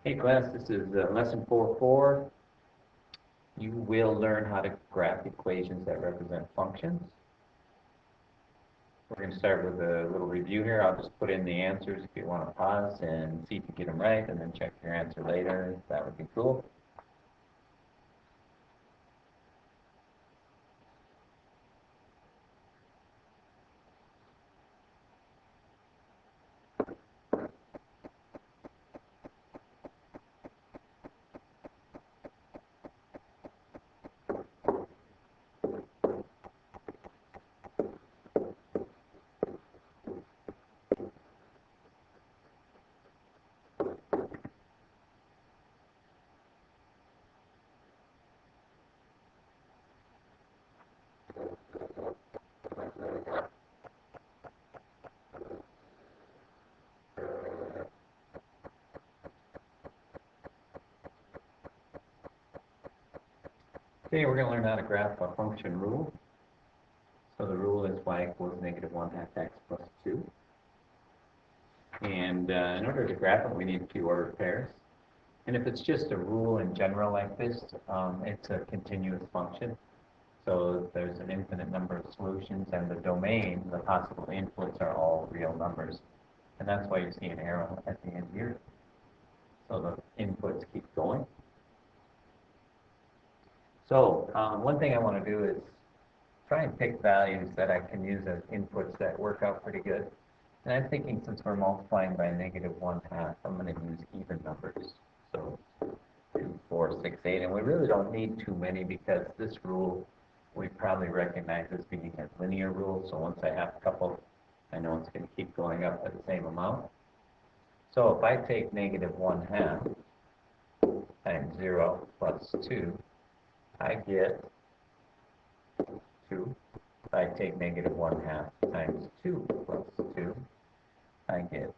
Hey class, this is lesson 4.4. You will learn how to graph equations that represent functions. We're going to start with a little review here. I'll just put in the answers if you want to pause and see if you get them right, and then check your answer later. That would be cool. Okay, we're going to learn how to graph a function rule. So the rule is y equals negative 1/2 x plus 2. And in order to graph it, we need two ordered pairs. And if it's just a rule in general like this, it's a continuous function. So there's an infinite number of solutions, and the domain, the possible inputs, are all real numbers. And that's why you see an arrow at the end here. So the inputs keep going. So one thing I want to do is try and pick values that I can use as inputs that work out pretty good. And I'm thinking, since we're multiplying by negative 1/2, I'm going to use even numbers. So 2, 4, 6, 8. And we really don't need too many, because this rule we probably recognize as being a linear rule. So once I have a couple, I know it's going to keep going up at the same amount. So if I take negative 1/2 times 0 plus 2, I get 2. If I take negative 1/2 times 2 plus 2, I get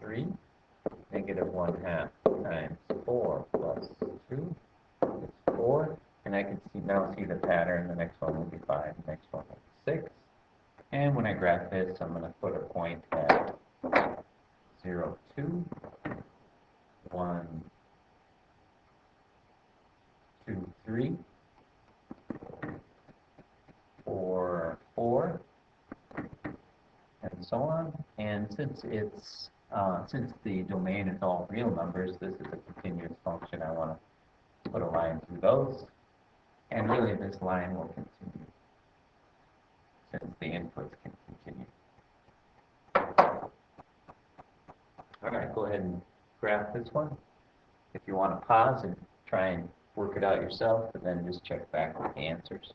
3. Negative 1/2 times 4 plus 2 is 4. And I can now see the pattern. The next one will be 5. The next one will be 6. And when I graph this, I'm going to put a point at 0, 2, 1, 2, 3, 4, 4, and so on. And since the domain is all real numbers, this is a continuous function. I want to put a line through those, and really this line will continue since the inputs can continue. All right, go ahead and graph this one. If you want to pause and try and work it out yourself, and then just check back with the answers.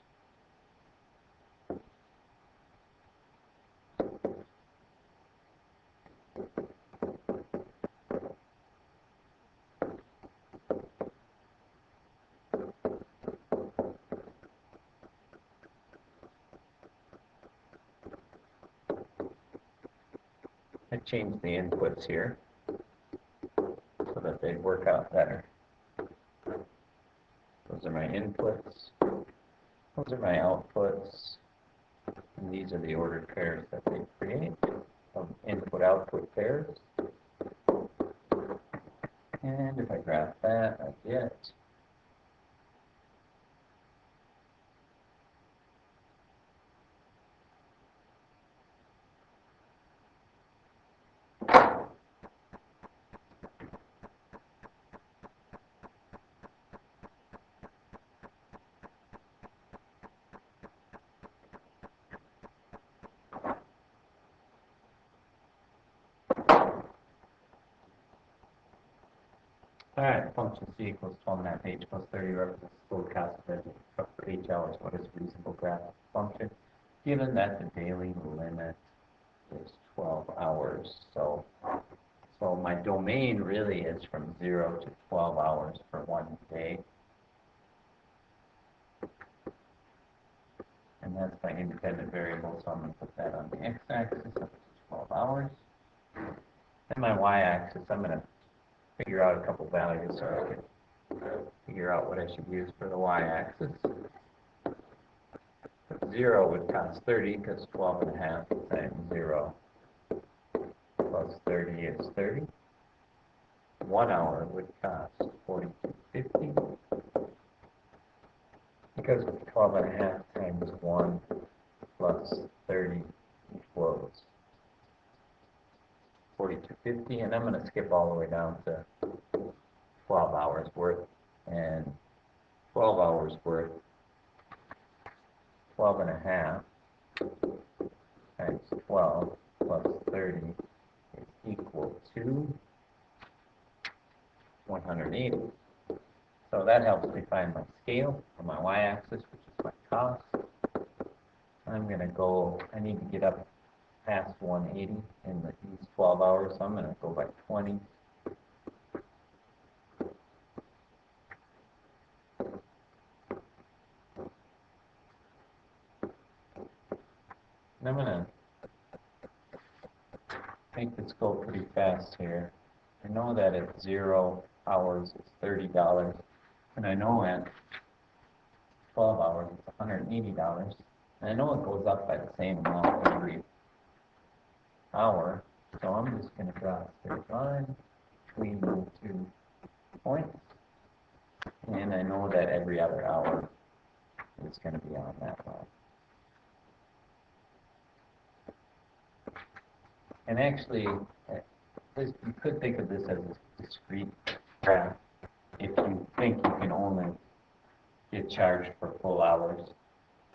I changed the inputs here so that they'd work out better. Those are my inputs. Those are my outputs. And these are the ordered pairs that they create of input-output pairs. And if I graph that, I get Alright, function c equals 12.5 h plus 30 represents the total cost of energy for h hours. What is a reasonable graph function? Given that the daily limit is 12 hours. So my domain really is from 0 to 12 hours for one day. And that's my independent variable, so I'm going to put that on the x-axis up to 12 hours. And my y-axis, I'm going to figure out a couple values so I can figure out what I should use for the y-axis. 0 would cost 30, because 12.5 times 0 plus 30 is 30. 1 hour would cost 42.50 because 12 and a half times 1 plus 30 equals 42.50, and I'm going to skip all the way down to 12 hours worth, and 12 hours worth, 12 and a half times 12 plus 30 is equal to 180. So that helps me find my scale or my y-axis, which is my cost. I'm going to go, I need to get up past 180 in these 12 hours, so I'm going to go by 20. And I'm going to make this go pretty fast here. I know that at 0 hours it's $30, and I know at 12 hours it's $180, and I know it goes up by the same amount every hour, so I'm just going to draw a straight line between the 2 points, and I know that every other hour is going to be on that line. And actually, you could think of this as a discrete graph if you think you can only get charged for full hours.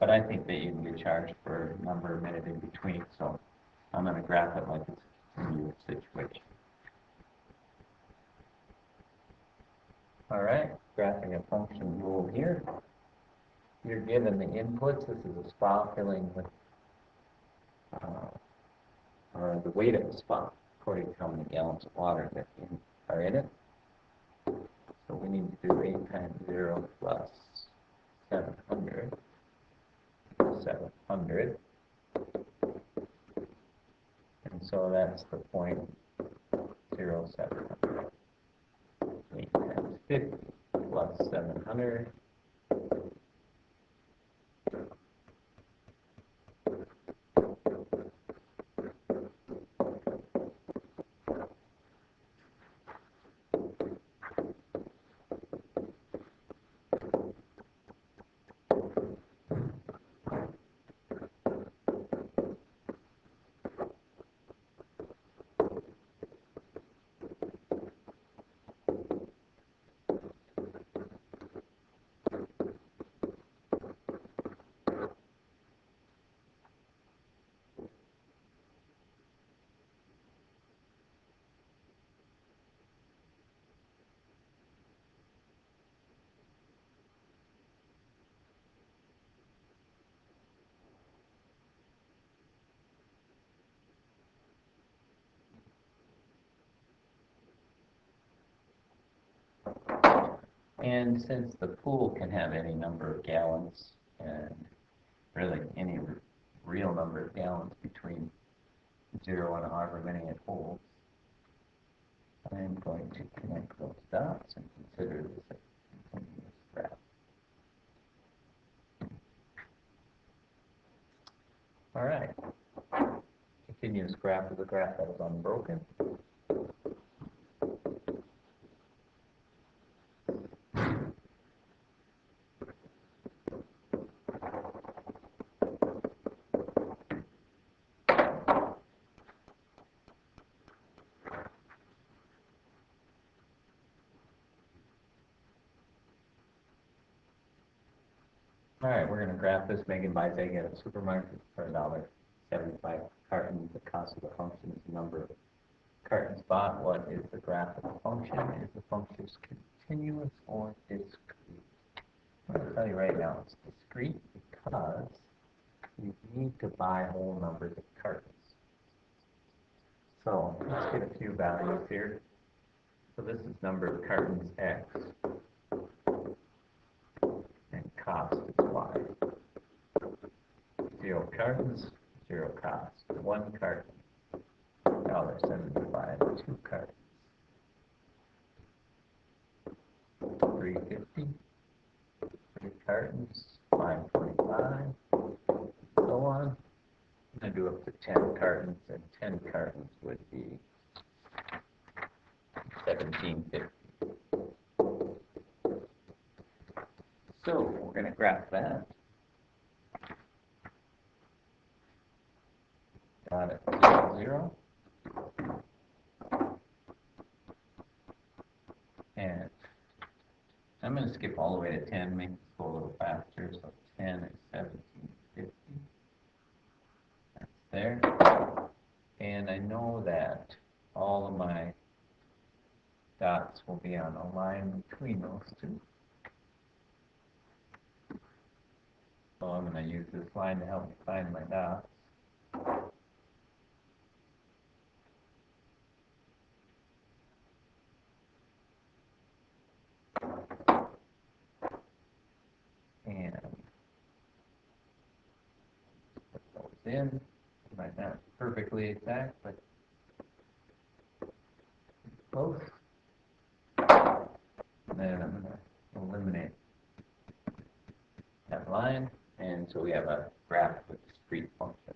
But I think that you can get charged for a number of minutes in between, so I'm going to graph it like it's a continuous situation. All right, graphing a function rule here. You're given the inputs. This is a spa filling with or the weight of the spot, according to how many gallons of water that are in it. So we need to do 8 times 0 plus 700. 700. And so that's the point 0.0700. 8 times 50 plus 700. And since the pool can have any number of gallons, and really any real number of gallons between 0 and however many it holds, I'm going to connect those dots and consider this a continuous graph. All right. Continuous graph is a graph that is unbroken. All right, we're going to graph this. Megan buys egg at a supermarket for $1.75 carton. The cost of the function is the number of cartons bought. What is the graph of the function? Is the function continuous or discrete? I'm going to tell you right now it's discrete because you need to buy whole numbers of cartons. So let's get a few values here. So this is number of cartons X. Cost is Y. 0 cartons, 0 cost. 1 carton, $1.75. 2 cartons, $3.50. 3 cartons, $5.25. So on. I'm going to do up to 10 cartons, and 10 cartons would be 1750. So we're going to graph that. Got it, 0, 0. And I'm going to skip all the way to 10, make this go a little faster. So 10 is 1750. That's there. And I know that all of my dots will be on a line between those two. So I'm going to use this line to help me find my dots. And put those in. It might not be perfectly exact, but close. And then I'm going to eliminate that line. And so we have a graph with a discrete function.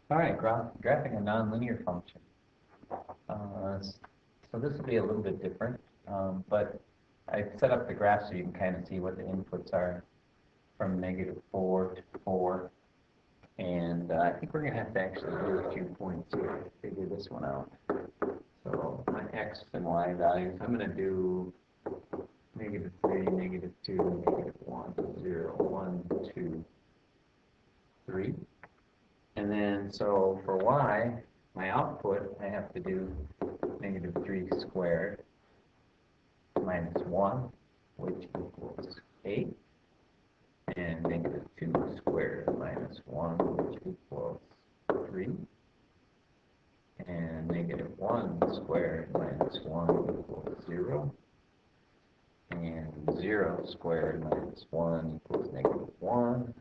All right, graphing a nonlinear function. So this will be a little bit different, but I set up the graph so you can kind of see what the inputs are from -4 to 4. And I think we're going to have to actually do a few points here to figure this one out. So my x and y values, I'm going to do -3, -2, -1, 0, 1, 2, 3. And then, so for y, my output, I have to do -3 squared minus 1, which equals 8. And -2 squared minus 1, which equals 3. And -1 squared minus 1 equals 0. And 0 squared minus 1 equals -1.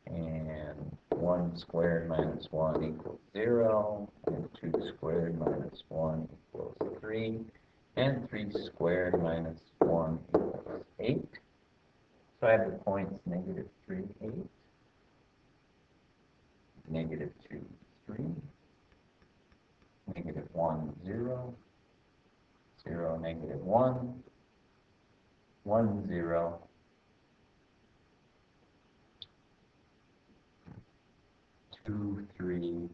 And 1 squared minus 1 equals 0. And 2 squared minus 1 equals 3. And 3 squared minus 1 equals 8. So I have the points -3, 8. -2, 3. -1, 0. 0, -1. 1, 0. 2, 3,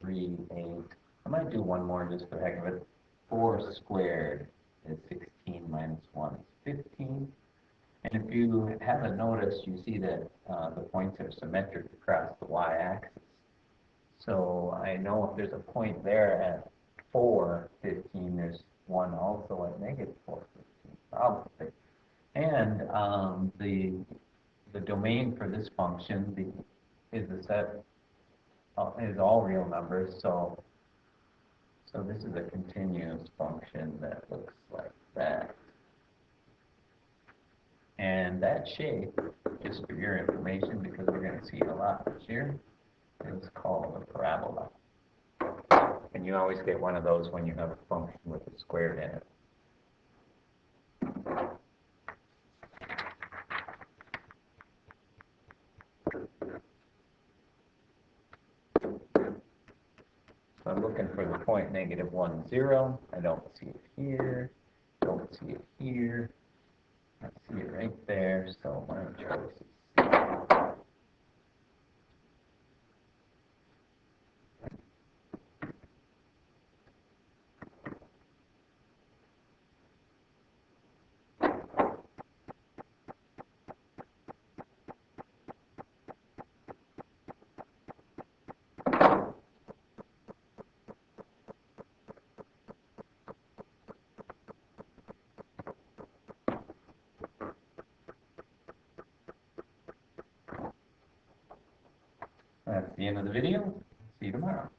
3, 8. I might do one more just for the heck of it. 4 squared is 16 minus 1 is 15. And if you haven't noticed, you see that the points are symmetric across the y-axis. So I know if there's a point there at 4, 15, there's one also at -4, 15, probably. And the domain for this function is a set is all real numbers. So this is a continuous function that looks like that. And that shape, just for your information, because we're going to see it a lot this year, is called a parabola. And you always get one of those when you have a function with a squared in it. So I'm looking for the point -1, 0. I don't see it here. Don't see it here. I see it right there. So my choice is C. That's the end of the video. See you tomorrow.